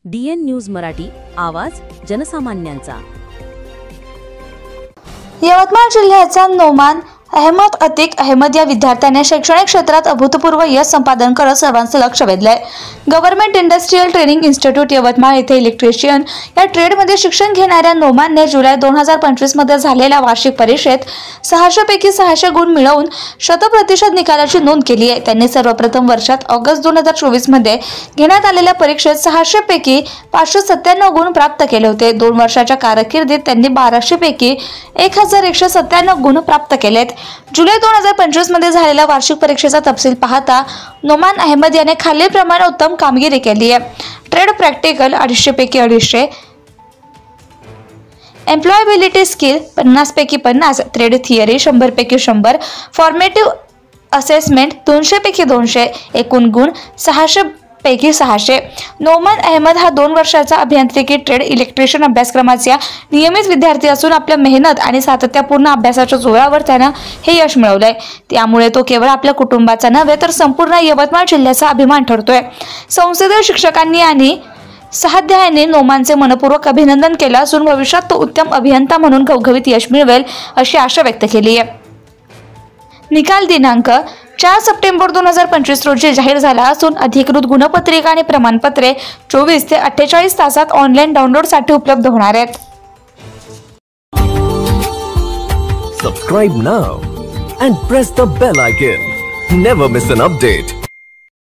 DN news Marathi, आवाज जनसामान्यांचा। यवतमाळ जिल्ह्याचा नोमान अहमद अतिक अहमद या विद्यार्थ्याने शैक्षणिक क्षेत्रात अभूतपूर्व यश संपादन करत सर्वांचं लक्ष वेधलंय। Government industrial training institute Yavatmal येथे इलेक्ट्रिशियन या ट्रेडमध्ये शिक्षण घेणाऱ्या नोमानने जुलै 2025 मध्ये झालेल्या वार्षिक परीक्षेत 600 पैकी 600 गुण मिळवून 100% निकालाची नोंद केली आहे। त्यांनी सर्वप्रथम वर्षात ऑगस्ट 2024 मध्ये घेण्यात आलेल्या परीक्षेत 600 पैकी 597 गुण प्राप्त केले होते। 2 वर्षाच्या कारकिर्दीत त्यांनी 1200 पैकी 1197 गुण प्राप्त केलेत। जुलै 2025 मध्ये झालेल्या वार्षिक परीक्षेचा तपशील पाहता नोमान अहमद याने खालीलप्रमाणे उत्तम कामगिरी केली आहे। ट्रेड प्रॅक्टिकल 250 पैकी 250, एम्प्लॉयबिलिटी स्किल 50 पैकी 50, ट्रेड थिअरी 100 पैकी 100, फॉर्मेटिव्ह असेसमेंट 200 पैकी 200, एकूण गुण 600 पैकी 600। नोमान अहमद हा 2 वर्षाचा अभियांत्रिकी ट्रेड इलेक्ट्रिशियन अभ्यासक्रमाचा नियमित विद्यार्थी असून आपल्या मेहनत आणि सातत्यपूर्ण अभ्यासाच्या जोरावर त्यानं हे यश मिळवलंय। त्यामुळे तो केवळ आपल्या कुटुंबाचा नव्हे तर संपूर्ण यवतमाळ जिल्ह्याचा अभिमान ठरतोय। संसदीय शिक्षकांनी आणि सहाध्यायांनी नोमानचे मनपूर्वक अभिनंदन केलं असून भविष्यात तो उत्तम अभियंता म्हणून घवघवीत यश मिळवेल अशी आशा व्यक्त केली आहे। निकाल दिनांक 4 सप्टेंबर 2025 रोजी जाहीर झाला असून अधिकृत गुणपत्रिका आणि प्रमाणपत्रे 24 ते 48 तासात ऑनलाईन डाउनलोडसाठी उपलब्ध होणार आहेत। Subscribe now and press the bell icon. Never miss an update.